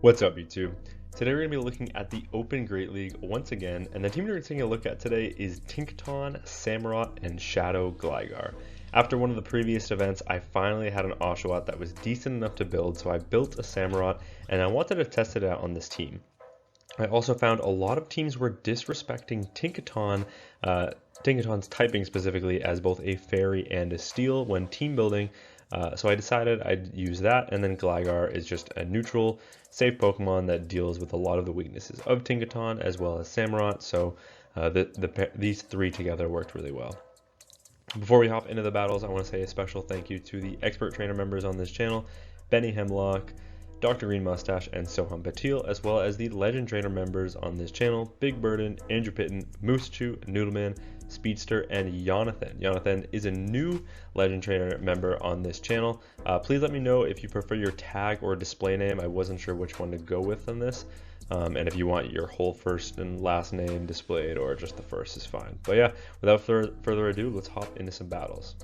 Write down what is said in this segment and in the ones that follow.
What's up, YouTube? Today we're going to be looking at the Open Great League once again, and the team we're taking a look at today is Tinkaton, Samurott, and Shadow Gligar. After one of the previous events, I finally had an Oshawott that was decent enough to build, so I built a Samurott, and I wanted to test it out on this team. I also found a lot of teams were disrespecting Tinkaton, Tinkaton's typing specifically, as both a fairy and a steel when team building. So I decided I'd use that, and then Gligar is just a neutral, safe Pokemon that deals with a lot of the weaknesses of Tinkaton as well as Samurott, so these three together worked really well. Before we hop into the battles, I want to say a special thank you to the expert trainer members on this channel, Benny Hemlock, Dr. Green Mustache, and Soham Patil, as well as the legend trainer members on this channel, Big Burden, Andrew Pitten, Moosechew, Noodleman, Speedster, and Jonathan. Jonathan is a new legend trainer member on this channel. Please let me know if you prefer your tag or display name. I wasn't sure which one to go with on this. And if you want your whole first and last name displayed or just the first is fine. But yeah, without further ado, let's hop into some battles.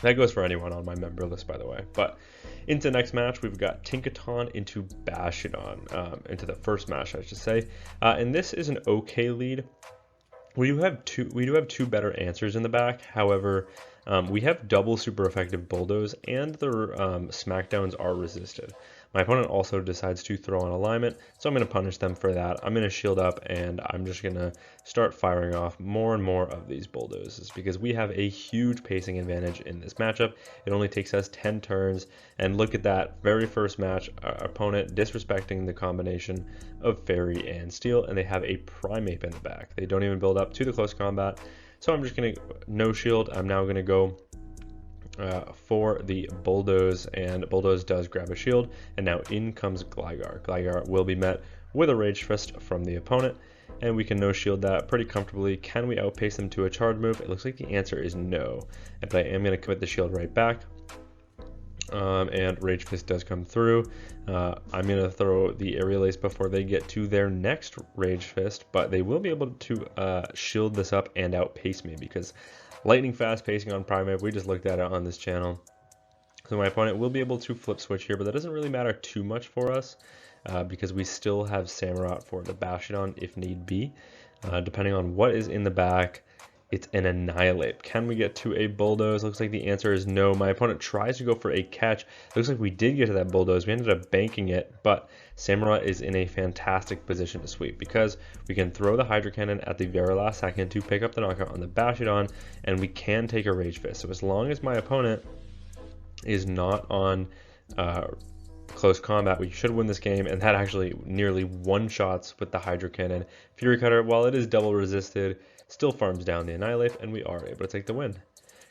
That goes for anyone on my member list, by the way. But into next match, we've got Tinkaton into Bastiodon, into the first match, I should say. And this is an okay lead. We do have two better answers in the back. However, we have double super effective bulldoze, and their smackdowns are resisted. My opponent also decides to throw on alignment, so I'm going to punish them for that. I'm going to shield up, and I'm just going to start firing off more and more of these bulldozes because we have a huge pacing advantage in this matchup. It only takes us 10 turns, and look at that very first match, our opponent disrespecting the combination of Fairy and Steel, and they have a Primeape in the back. They don't even build up to the close combat, so I'm just going to no shield. I'm now going to go for the Bulldoze, and Bulldoze does grab a shield, and now in comes Gligar. Gligar will be met with a Rage Fist from the opponent, and we can no shield that pretty comfortably. Can we outpace them to a charge move? It looks like the answer is no, but I am going to commit the shield right back. And Rage Fist does come through. I'm going to throw the Aerial Ace before they get to their next Rage Fist, but they will be able to shield this up and outpace me because lightning fast pacing on Primeape, we just looked at it on this channel. So my opponent will be able to flip switch here, but that doesn't really matter too much for us because we still have Samurott for the Bastiodon if need be. Depending on what is in the back, it's an Annihilate. Can we get to a Bulldoze? Looks like the answer is no. My opponent tries to go for a catch. Looks like we did get to that Bulldoze. We ended up banking it, but Samurott is in a fantastic position to sweep because we can throw the Hydro Cannon at the very last second to pick up the knockout on the Bastiodon, and we can take a Rage Fist. So as long as my opponent is not on close combat, we should win this game, and that actually nearly one-shots with the Hydro Cannon. Fury Cutter, while it is double resisted, still farms down the Annihilate, and we are able to take the win.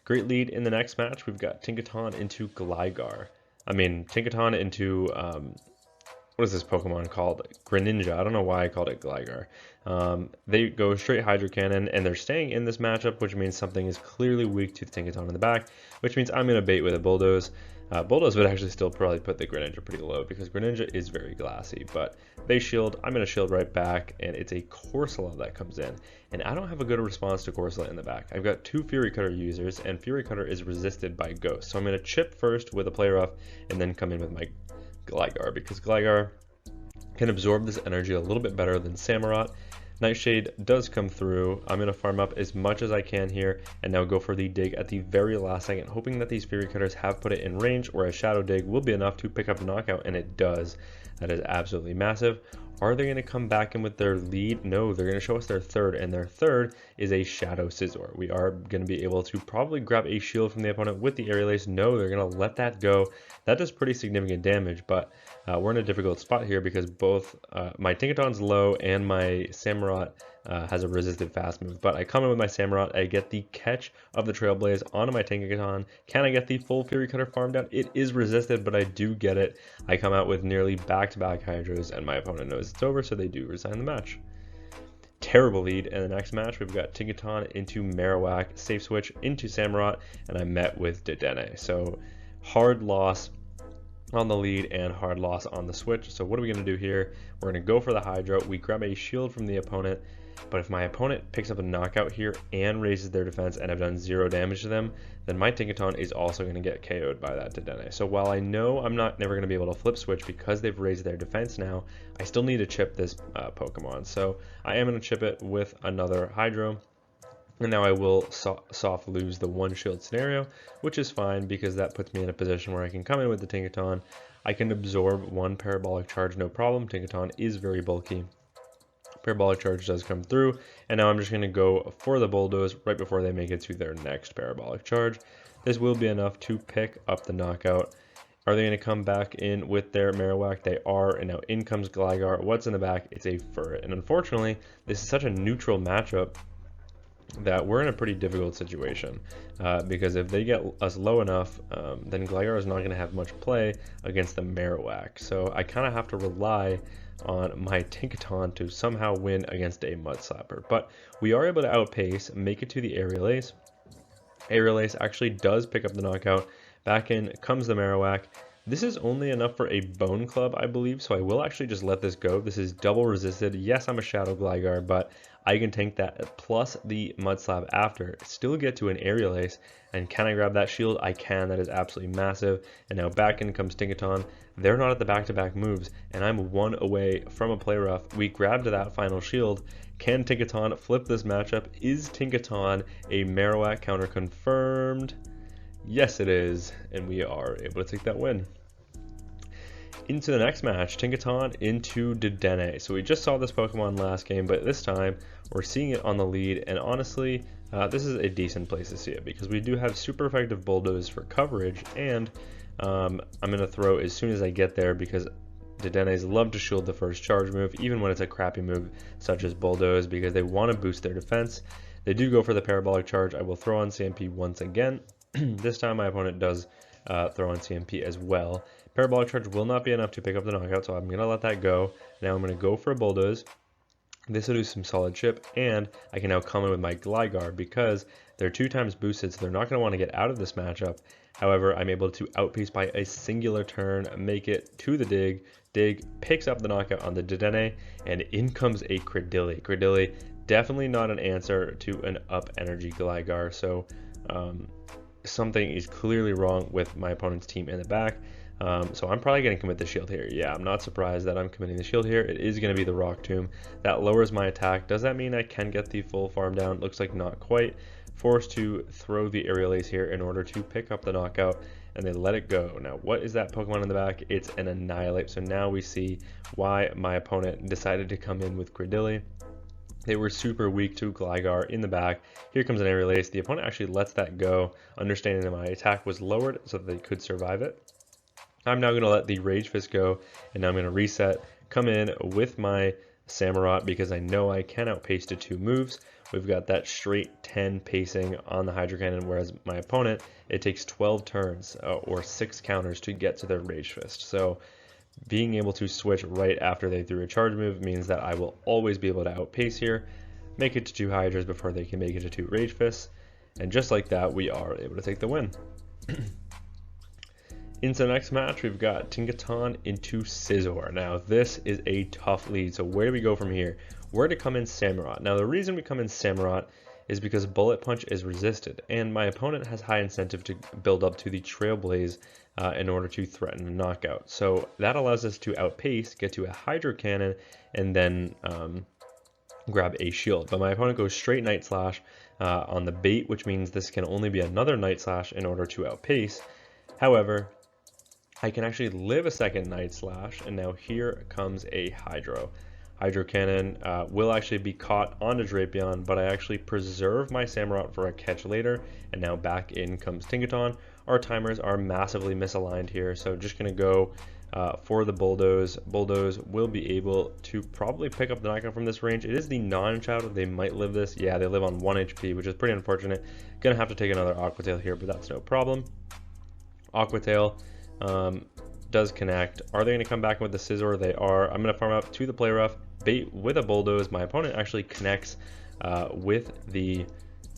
Great lead in the next match. We've got Tinkaton into Gligar. Tinkaton into, what is this Pokemon called? Greninja. I don't know why I called it Gligar. They go straight Hydro Cannon, and they're staying in this matchup, which means something is clearly weak to the Tinkaton in the back, which means I'm going to bait with a Bulldoze. Bulldoze would actually still probably put the Greninja pretty low because Greninja is very glassy, but they shield. I'm going to shield right back, and it's a Corsola that comes in, and I don't have a good response to Corsola in the back. I've got two Fury Cutter users, and Fury Cutter is resisted by Ghost, so I'm going to chip first with a Play Rough and then come in with my Gligar because Gligar can absorb this energy a little bit better than Samurott. Nightshade does come through. I'm going to farm up as much as I can here and now go for the dig at the very last second, hoping that these Fury Cutters have put it in range, or a Shadow Dig will be enough to pick up a knockout, and it does. That is absolutely massive. Are they going to come back in with their lead? No, they're going to show us their third, and their third is a Shadow Scizor. We are going to be able to probably grab a shield from the opponent with the Aerial Ace. No, they're going to let that go. That does pretty significant damage, but we're in a difficult spot here because both my Tinkaton's low and my Samurott has a resisted fast move. But I come in with my Samurott, I get the catch of the Trailblaze onto my Tinkaton. Can I get the full Fury Cutter farm down? It is resisted, but I do get it. I come out with nearly back-to-back Hydros, and my opponent knows it's over, so they do resign the match. Terrible lead. In the next match, we've got Tinkaton into Marowak, safe switch into Samurott, and I met with Dedenne. So hard loss. on the lead and hard loss on the switch. So what are we going to do here? We're going to go for the Hydro. We grab a shield from the opponent, but if my opponent picks up a knockout here and raises their defense and I've done 0 damage to them, then my Tinkaton is also going to get KO'd by that Dedenne. So while I know I'm never going to be able to flip switch because they've raised their defense now, I still need to chip this Pokemon. So I am going to chip it with another Hydro. And now I will soft lose the 1 shield scenario, which is fine because that puts me in a position where I can come in with the Tinkaton. I can absorb 1 parabolic charge, no problem. Tinkaton is very bulky. Parabolic charge does come through, and now I'm just going to go for the Bulldoze right before they make it to their next parabolic charge. This will be enough to pick up the knockout. Are they going to come back in with their Marowak? They are, and now in comes Gligar. What's in the back? It's a Furret, and unfortunately, this is such a neutral matchup that we're in a pretty difficult situation because if they get us low enough, then Gligar is not going to have much play against the Marowak. So I kind of have to rely on my Tinkaton to somehow win against a Mud Slapper. But we are able to outpace, make it to the Aerial Ace. Aerial Ace actually does pick up the knockout. Back in comes the Marowak. This is only enough for a Bone Club, I believe, so I will actually just let this go. This is double resisted. Yes, I'm a Shadow Gligar, but I can tank that plus the Mud Slap after, still get to an Aerial Ace, and can I grab that shield? I can. That is absolutely massive. And now back in comes Tinkaton. They're not at the back-to-back moves, and I'm 1 away from a play rough. We grabbed that final shield. Can Tinkaton flip this matchup? Is Tinkaton a Marowak counter confirmed? Yes, it is, and we are able to take that win. Into the next match, Tinkaton into Dedenne. So we just saw this Pokemon last game, but this time we're seeing it on the lead, and honestly, this is a decent place to see it because we do have super effective Bulldoze for coverage, and I'm going to throw as soon as I get there because Dedennes love to shield the first charge move, even when it's a crappy move such as Bulldoze, because they want to boost their defense. They do go for the parabolic charge. I will throw on CMP once again. This time my opponent does throw on CMP as well. Parabolic charge will not be enough to pick up the knockout, so I'm going to let that go. Now I'm going to go for a Bulldoze. This will do some solid chip, and I can now come in with my Gligar because they're 2 times boosted, so they're not going to want to get out of this matchup. However, I'm able to outpace by a singular turn, make it to the Dig. Dig picks up the knockout on the Dedenne, and in comes a Credilli. Credilli, definitely not an answer to an up energy Gligar, so something is clearly wrong with my opponent's team in the back. So I'm probably going to commit the shield here. Yeah, I'm not surprised that I'm committing the shield here. It is going to be the Rock Tomb. That lowers my attack. Does that mean I can get the full farm down? Looks like not quite. Forced to throw the Aerial Ace here in order to pick up the knockout, and they let it go. Now, what is that Pokemon in the back? It's an Annihilate. So now we see why my opponent decided to come in with Credilli. They were super weak to Gligar in the back. Here comes an Aerial Ace. The opponent actually lets that go, understanding that my attack was lowered so that they could survive it. I'm now going to let the Rage Fist go, and now I'm going to reset, come in with my Samurott because I know I can outpace to 2 moves. We've got that straight 10 pacing on the Hydro Cannon, whereas my opponent, it takes 12 turns or 6 counters to get to their Rage Fist. So being able to switch right after they threw a charge move means that I will always be able to outpace here, make it to 2 Hydras before they can make it to 2 Rage Fists, and just like that, we are able to take the win. Into the next match, we've got Tinkaton into Scizor. Now, this is a tough lead, so where do we go from here? We're to come in Samurott. Now, the reason we come in Samurott is because Bullet Punch is resisted, and my opponent has high incentive to build up to the Trailblaze in order to threaten a knockout. So that allows us to outpace, get to a Hydro Cannon, and then grab a shield. But my opponent goes straight Night Slash on the bait, which means this can only be another Night Slash in order to outpace. However, I can actually live a second Night Slash, and now here comes a Hydro. Hydro Cannon will actually be caught onto Drapion, but I actually preserve my Samurott for a catch later, and now back in comes Tinkaton. Our timers are massively misaligned here, so just going to go for the Bulldoze. Bulldoze will be able to probably pick up the knockout from this range. It is the non-Shadow. They might live this. Yeah, they live on 1 HP, which is pretty unfortunate. Going to have to take another Aqua Tail here, but that's no problem. Aqua Tail does connect. Are they going to come back with the Scizor? They are. I'm going to farm up to the Play Rough, bait with a Bulldoze. My opponent actually connects with the,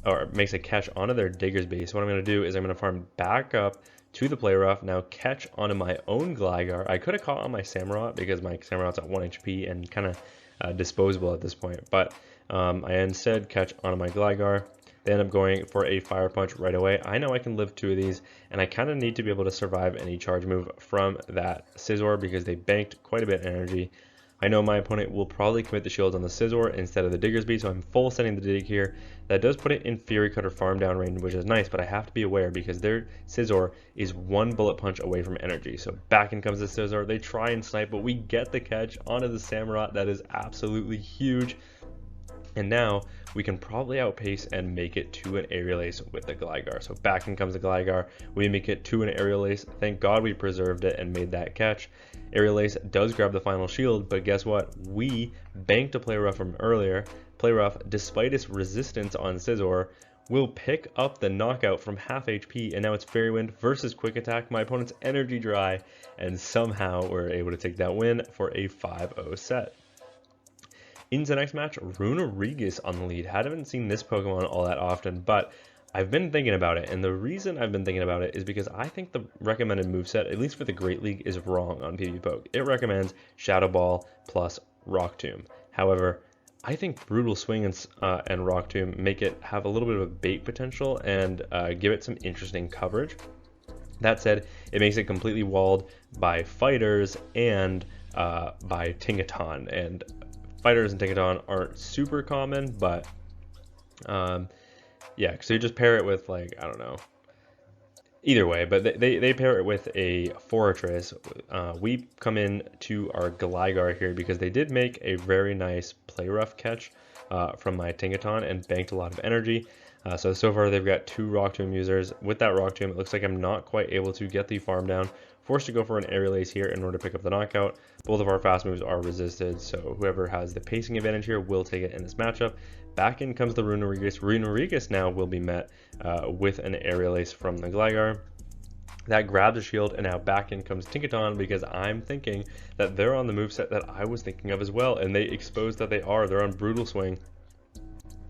or makes a catch onto their Digger's base. What I'm going to do is I'm going to farm back up to the play rough. Now catch onto my own Gligar. I could have caught on my Samurott because my Samurott's at 1 HP and kind of disposable at this point, but I instead catch onto my Gligar. They end up going for a Fire Punch right away. I know I can live 2 of these, and I kind of need to be able to survive any charge move from that Scizor because they banked quite a bit of energy. I know my opponent will probably commit the shield on the Scizor instead of the Diggersby, so I'm full sending the Dig here. That does put it in Fury Cutter farm down range, which is nice, but I have to be aware because their Scizor is 1 bullet punch away from energy. So back in comes the Scizor. They try and snipe, but we get the catch onto the Samurott. That is absolutely huge. And now we can probably outpace and make it to an Aerial Ace with the Gligar. So back in comes the Gligar. We make it to an Aerial Ace. Thank God we preserved it and made that catch. Aerial Ace does grab the final shield, but guess what? We banked a Play Rough from earlier. Play Rough, despite its resistance on Scizor, will pick up the knockout from half HP, and now it's Fairy Wind versus Quick Attack. My opponent's Energy Dry, and somehow we're able to take that win for a 5-0 set. Into the next match, Runerigus on the lead. Haven't seen this Pokemon all that often, but I've been thinking about it, and the reason I've been thinking about it is because I think the recommended moveset, at least for the Great League, is wrong on PvPoke. It recommends Shadow Ball plus Rock Tomb. However, I think Brutal Swing and Rock Tomb make it have a little bit of a bait potential and give it some interesting coverage. That said, it makes it completely walled by Fighters and by Tinkaton, and Fighters and Tinkaton aren't super common, but yeah, so you just pair it with, like, I don't know, either way, but they pair it with a Fortress. We come in to our Gligar here because they did make a very nice Play Rough catch from my Tinkaton and banked a lot of energy. So far they've got 2 Rock Tomb users. With that Rock Tomb, it looks like I'm not quite able to get the farm down. Forced to go for an Aerial Ace here in order to pick up the knockout. Both of our fast moves are resisted, so whoever has the pacing advantage here will take it in this matchup. Back in comes the Runerigus. Runerigus now will be met with an Aerial Ace from the Gligar. That grabs a shield, and now back in comes Tinkaton because I'm thinking that they're on the moveset that I was thinking of as well, and they expose that they are. They're on Brutal Swing.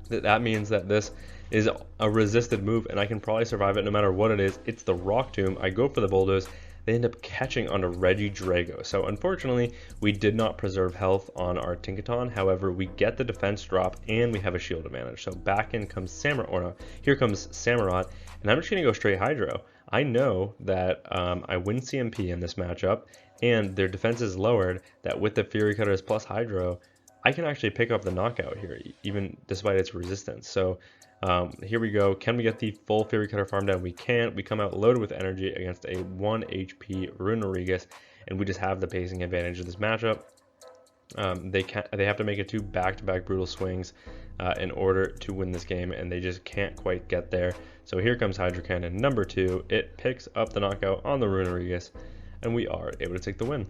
That means that this is a resisted move, and I can probably survive it no matter what it is. It's the Rock Tomb. I go for the Bulldoze. They end up catching onto Regidrago. So unfortunately, we did not preserve health on our Tinkaton. However, we get the defense drop and we have a shield advantage. So back in comes Samurott, or no, here comes Samurott, and I'm just gonna go straight Hydro. I know that I win CMP in this matchup, and their defense is lowered, that with the Fury Cutters plus Hydro, I can actually pick up the knockout here, even despite its resistance. So here we go. Can we get the full Fury Cutter farm down? We can. We come out loaded with energy against a 1 HP Runerigus, and we just have the pacing advantage of this matchup. They have to make it 2 back-to-back Brutal Swings in order to win this game, and they just can't quite get there. So here comes Hydro Cannon number 2. It picks up the knockout on the Runerigus, and we are able to take the win.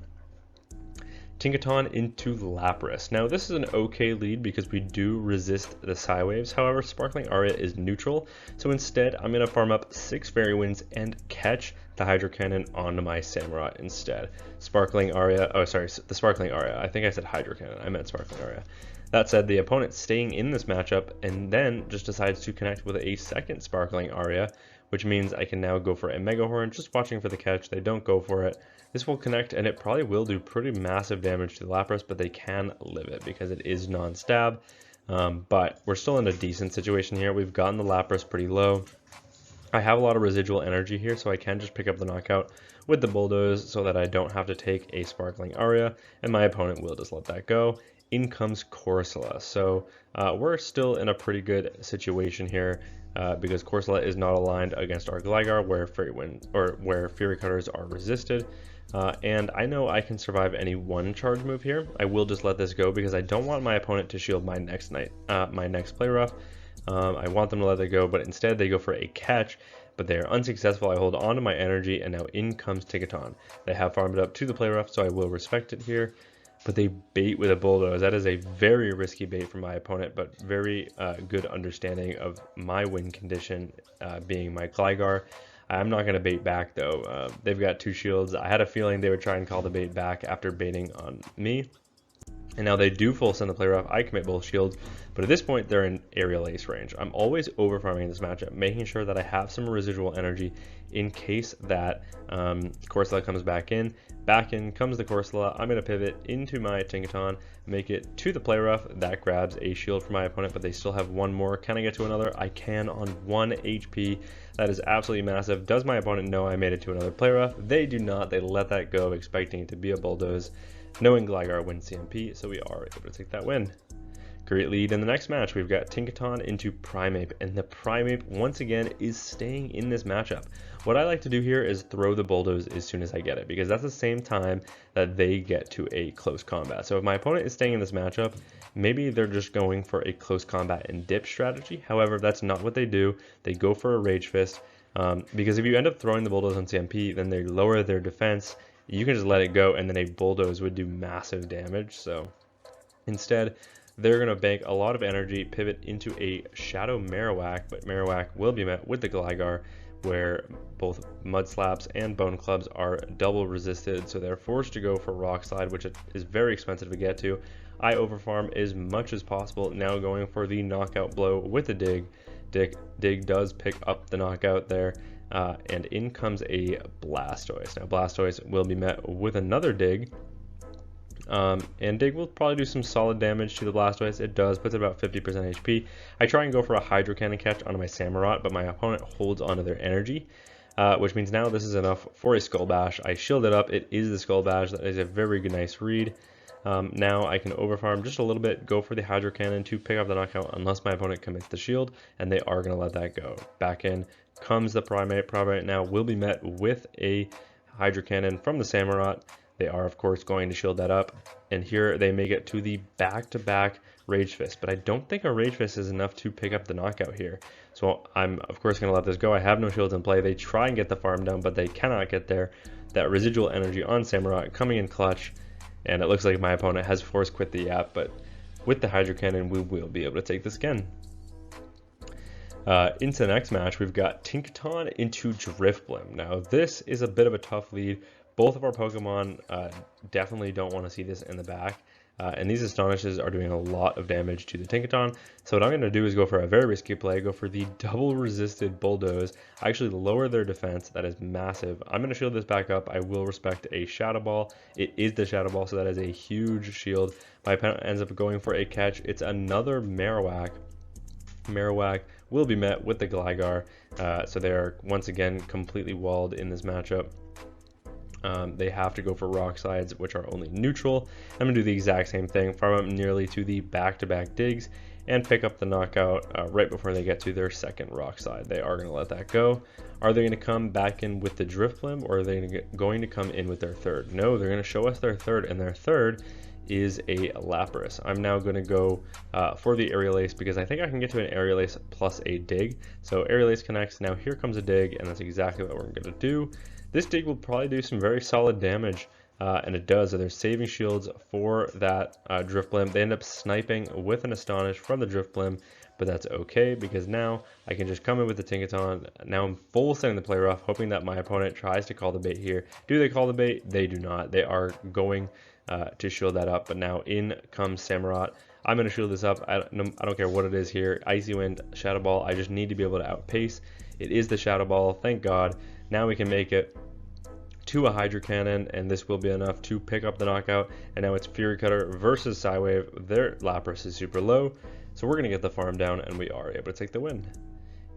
Tinkaton into Lapras. Now this is an okay lead because we do resist the Psy Waves. However, Sparkling Aria is neutral, so instead I'm going to farm up 6 Fairy Winds and catch the Hydro Cannon onto my Samurott instead. Sparkling Aria, oh sorry, the Sparkling Aria. I think I said Hydro Cannon, I meant Sparkling Aria. That said, the opponent staying in this matchup and then just decides to connect with a second Sparkling Aria, which means I can now go for a Mega Horn. Just watching for the catch, they don't go for it. This will connect, and it probably will do pretty massive damage to the Lapras, but they can live it because it is non-stab. But we're still in a decent situation here. We've gotten the Lapras pretty low. I have a lot of residual energy here, so I can just pick up the knockout with the Bulldoze so that I don't have to take a Sparkling Aria, and my opponent will just let that go. In comes Corsola. So we're still in a pretty good situation here because Corsola is not aligned against our Gligar where Fury Cutters are resisted. And I know I can survive any one charge move here. I will just let this go because I don't want my opponent to shield my next Play Rough. I want them to let it go, but instead they go for a catch, but they are unsuccessful. I hold on to my energy, and now in comes Tinkaton. They have farmed it up to the Play Rough, so I will respect it here. But they bait with a Bulldoze. That is a very risky bait for my opponent, but very good understanding of my win condition being my Gligar. I'm not going to bait back though. They've got 2 shields. I had a feeling they would try and call the bait back after baiting on me. And now they do full send the player off. I commit both shields, but at this point they're in aerial ace range. I'm always over farming this matchup, making sure that I have some residual energy in case that Corsola comes back in. Back in comes the Corsola. I'm going to pivot into my Tinkaton, make it to the play rough. That grabs a shield for my opponent, but they still have one more. Can I get to another? I can on 1 HP. That is absolutely massive. Does my opponent know I made it to another play rough? They do not. They let that go, expecting it to be a bulldoze, knowing Gligar wins CMP, so we are able to take that win. Great lead in the next match. We've got Tinkaton into Primeape, and the Primeape once again is staying in this matchup. What I like to do here is throw the bulldoze as soon as I get it, because that's the same time that they get to a close combat. So if my opponent is staying in this matchup, maybe they're just going for a close combat and dip strategy. However, that's not what they do. They go for a Rage Fist, because if you end up throwing the bulldoze on CMP, then they lower their defense. You can just let it go, and then a bulldoze would do massive damage. So instead, they're going to bank a lot of energy, pivot into a Shadow Marowak, but Marowak will be met with the Gligar, where both Mud Slaps and Bone Clubs are double resisted, so they're forced to go for Rock Slide, which is very expensive to get to. I overfarm as much as possible, now going for the Knockout Blow with the Dig. Dig does pick up the knockout there, and in comes a Blastoise. Now Blastoise will be met with another Dig, and Dig will probably do some solid damage to the Blastoise. It does, puts it about 50% HP. I try and go for a Hydro Cannon catch onto my Samurott, but my opponent holds onto their energy, which means now this is enough for a Skull Bash. I shield it up. It is the Skull Bash. That is a very good, nice read. Now I can overfarm just a little bit, go for the Hydro Cannon to pick up the knockout unless my opponent commits the shield, and they are going to let that go. Back in comes the Primeape. Primeape now will be met with a Hydro Cannon from the Samurott. They are, of course, going to shield that up, and here they make it to the back-to-back Rage Fist, but I don't think a Rage Fist is enough to pick up the knockout here. So I'm, of course, going to let this go. I have no shields in play. They try and get the farm down, but they cannot get there. That residual energy on Samurott coming in clutch, and it looks like my opponent has force quit the app, but with the Hydro Cannon, we will be able to take this again. Into the next match, we've got Tinkaton into Drifblim. Now, this is a bit of a tough lead. Both of our Pokemon definitely don't want to see this in the back, and these Astonishes are doing a lot of damage to the Tinkaton. So what I'm going to do is go for a very risky play, go for the double resisted Bulldoze. I actually lower their defense. That is massive. I'm going to shield this back up. I will respect a Shadow Ball. It is the Shadow Ball, so that is a huge shield. My opponent ends up going for a catch. It's another Marowak. Marowak will be met with the Gligar, so they are once again completely walled in this matchup. They have to go for Rock Slides, which are only neutral. I'm going to do the exact same thing, farm up nearly to the back-to-back digs, and pick up the knockout right before they get to their second Rock Slide. They are going to let that go. Are they going to come back in with the Drifblim, or are they going to come in with their third? No, they're going to show us their third, and their third is a Lapras. I'm now going to go for the Aerial Ace, because I think I can get to an Aerial Ace plus a Dig. So Aerial Ace connects. Now here comes a Dig, and that's exactly what we're going to do. This Dig will probably do some very solid damage, and it does. So they're saving shields for that Drifblim. They end up sniping with an Astonish from the Drifblim, but that's okay, because now I can just come in with the Tinkaton. Now I'm full sending the play rough, hoping that my opponent tries to call the bait here. Do they call the bait? They do not. They are going to shield that up, but now in comes Samurott. I'm going to shield this up. I don't care what it is here. Icy Wind, Shadow Ball. I just need to be able to outpace. It is the Shadow Ball, thank God. Now we can make it to a Hydro Cannon, and this will be enough to pick up the knockout. And now it's Fury Cutter versus Psywave. Their Lapras is super low, so we're going to get the farm down, and we are able to take the win.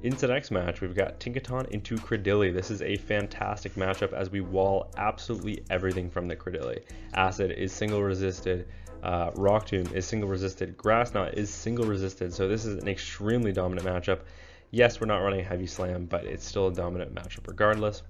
Into the next match, we've got Tinkaton into Credilli. This is a fantastic matchup as we wall absolutely everything from the Credilli. Acid is single resisted, Rock Tomb is single resisted, Grass Knot is single resisted, so this is an extremely dominant matchup. Yes, we're not running Heavy Slam, but it's still a dominant matchup regardless.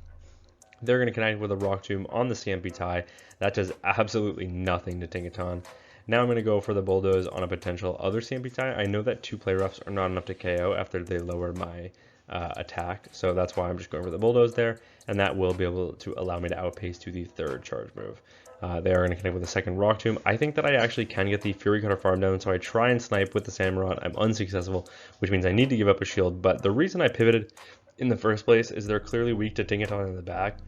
They're going to connect with a Rock Tomb on the CMP tie. That does absolutely nothing to Tinkaton. Now I'm going to go for the Bulldoze on a potential other CMP tie. I know that 2 play roughs are not enough to KO after they lower my attack, so that's why I'm just going for the Bulldoze there, and that will be able to allow me to outpace to the third charge move. They are going to connect with a second Rock Tomb. I think that I actually can get the Fury Cutter farm down, so I try and snipe with the Samurott. I'm unsuccessful, which means I need to give up a shield, but the reason I pivoted in the first place is they're clearly weak to Tinkaton in the back.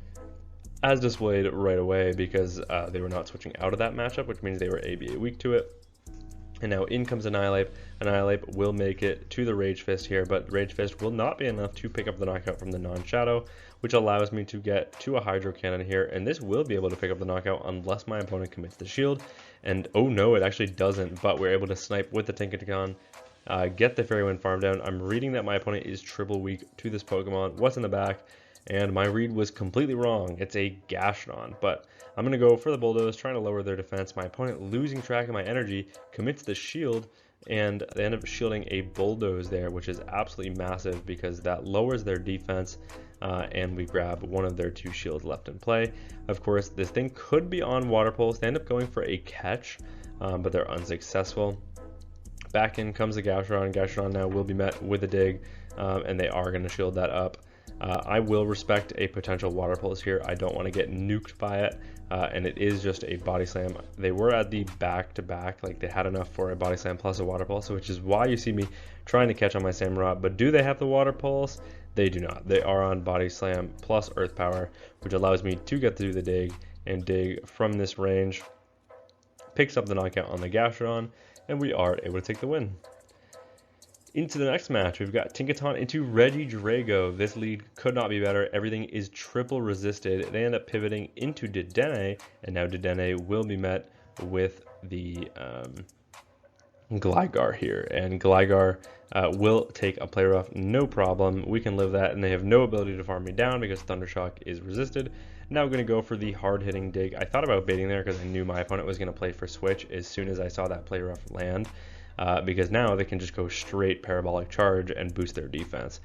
as displayed right away, because they were not switching out of that matchup, which means they were ABA weak to it. And now in comes Annihilate. Annihilate will make it to the Rage Fist here, but Rage Fist will not be enough to pick up the knockout from the non-shadow, which allows me to get to a Hydro Cannon here, and this will be able to pick up the knockout unless my opponent commits the shield. And oh no, it actually doesn't, but we're able to snipe with the Tinkaton, get the Fairy Wind farm down. I'm reading that my opponent is triple weak to this Pokemon. What's in the back? And my read was completely wrong. It's a Gastrodon, but I'm going to go for the Bulldoze, trying to lower their defense. My opponent, losing track of my energy, commits the shield, and they end up shielding a Bulldoze there, which is absolutely massive because that lowers their defense, and we grab one of their 2 shields left in play. Of course, this thing could be on Water Pulse. They end up going for a catch, but they're unsuccessful. Back in comes the Gastrodon. Gastrodon now will be met with a dig, and they are going to shield that up. I will respect a potential Water Pulse here. I don't want to get nuked by it, and it is just a Body Slam. They were at the back-to-back, like they had enough for a Body Slam plus a Water Pulse, which is why you see me trying to catch on my Samurott. But do they have the Water Pulse? They do not. They are on Body Slam plus Earth Power, which allows me to get through the dig and dig from this range. Picks up the knockout on the Gastrodon, and we are able to take the win. Into the next match, we've got Tinkaton into Regidrago. This lead could not be better. Everything is triple resisted. They end up pivoting into Dedenne, and now Dedenne will be met with the Gligar here. And Gligar will take a Play Rough, no problem. We can live that, and they have no ability to farm me down because Thundershock is resisted. Now we're going to go for the hard-hitting dig. I thought about baiting there because I knew my opponent was going to play for Switch as soon as I saw that Play Rough land. Because now they can just go straight Parabolic Charge and boost their defense.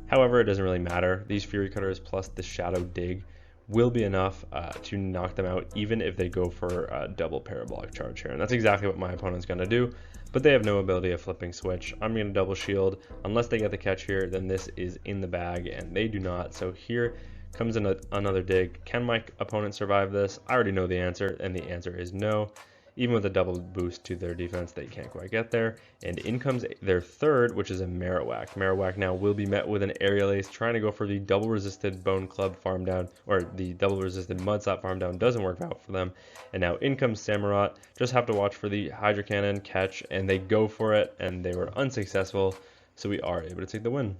However, it doesn't really matter. These Fury Cutters plus the Shadow Dig will be enough to knock them out, even if they go for a double Parabolic Charge here. And that's exactly what my opponent's going to do, but they have no ability of flipping Switch. I'm going to double shield. Unless they get the catch here, then this is in the bag, and they do not. So here comes another dig. Can my opponent survive this? I already know the answer, and the answer is no. Even with a double boost to their defense, they can't quite get there. And in comes their third, which is a Marowak. Marowak now will be met with an Aerial Ace, trying to go for the double resisted Bone Club farm down, or the double resisted Mud Slap farm down. Doesn't work out for them. And now in comes Samurott. Just have to watch for the Hydro Cannon catch, and they go for it, and they were unsuccessful. So we are able to take the win.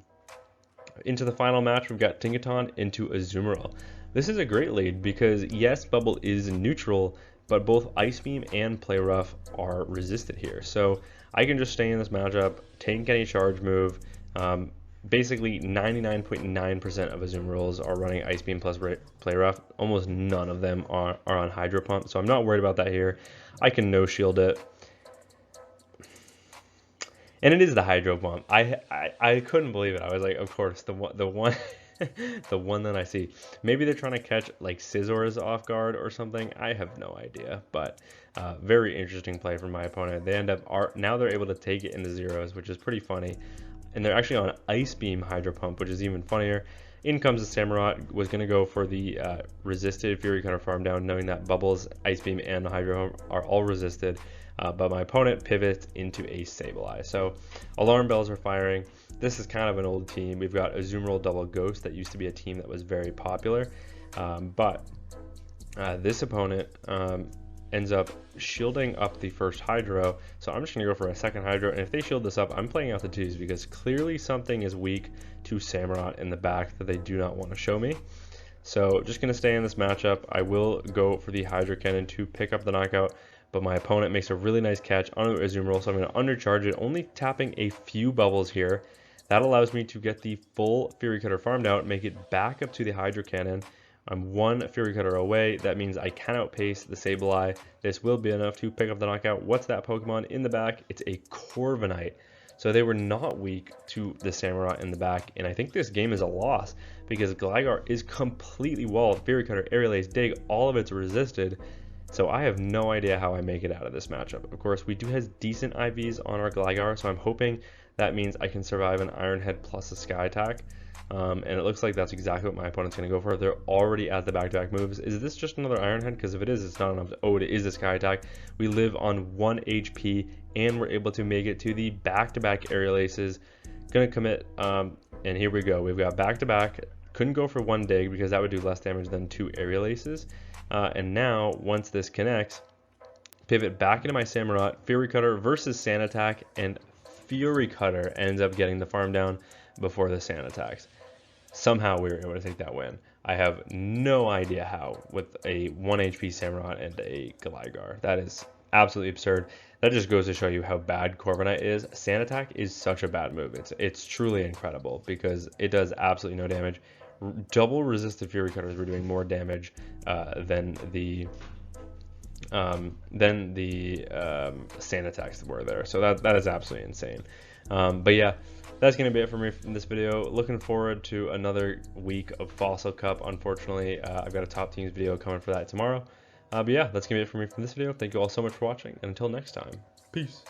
Into the final match, we've got Tinkaton into Azumarill. This is a great lead because yes, Bubble is neutral, but both Ice Beam and Play Rough are resisted here. So I can just stay in this matchup, tank any charge move. Basically 99.9% of Azumarills are running Ice Beam plus Play Rough. Almost none of them are on Hydro Pump, so I'm not worried about that here. I can no shield it. And it is the Hydro Pump. I couldn't believe it. I was like, of course, the one the one that I see. Maybe they're trying to catch like Scizors off guard or something. I have no idea, but very interesting play from my opponent. They end up now they're able to take it into zeros, which is pretty funny. And they're actually on Ice Beam Hydro Pump, which is even funnier. In comes the Samurott, was going to go for the resisted Fury Cutter farm down, knowing that Bubbles, Ice Beam, and the Hydro are all resisted. But my opponent pivots into a Sableye. So alarm bells are firing. This is kind of an old team. We've got Azumarill Double Ghost that used to be a team that was very popular. But this opponent ends up shielding up the first Hydro. So I'm just going to go for a second Hydro. And if they shield this up, I'm playing out the twos because clearly something is weak to Samurott in the back that they do not want to show me. So just going to stay in this matchup. I will go for the Hydro Cannon to pick up the knockout. But my opponent makes a really nice catch on the Azumarill, so I'm going to undercharge it, only tapping a few bubbles here. That allows me to get the full Fury Cutter farmed out, make it back up to the Hydro Cannon. I'm one Fury Cutter away. That means I can outpace the Sableye. This will be enough to pick up the knockout. What's that Pokemon in the back? It's a Corviknight. So they were not weak to the Samurott in the back, and I think this game is a loss because Gligar is completely walled. Fury Cutter, Aerial Ace, Dig, all of it's resisted. So I have no idea how I make it out of this matchup. Of course, we do have decent IVs on our Gligar, so I'm hoping that means I can survive an Iron Head plus a Sky Attack. And it looks like that's exactly what my opponent's going to go for. They're already at the back-to-back moves. Is this just another Iron Head? Because if it is, it's not enough. Oh, it is a Sky Attack. We live on 1 HP, and we're able to make it to the back-to-back Aerial Aces. Going to commit, and here we go. We've got back-to-back couldn't go for 1 dig because that would do less damage than 2 aerial aces. And now, once this connects, pivot back into my Samurott, Fury Cutter versus Sand Attack, and Fury Cutter ends up getting the farm down before the Sand attacks. Somehow we were able to take that win. I have no idea how with a 1 HP Samurott and a Gligar. That is absolutely absurd. That just goes to show you how bad Corviknight is. Sand Attack is such a bad move. It's truly incredible because it does absolutely no damage. Double resisted Fury Cutters were doing more damage than the Sand Attacks were there. So that is absolutely insane. But yeah, that's going to be it for me from this video. Looking forward to another week of Fossil Cup. Unfortunately, I've got a top teams video coming for that tomorrow. But yeah, that's going to be it for me from this video. Thank you all so much for watching, and until next time, peace.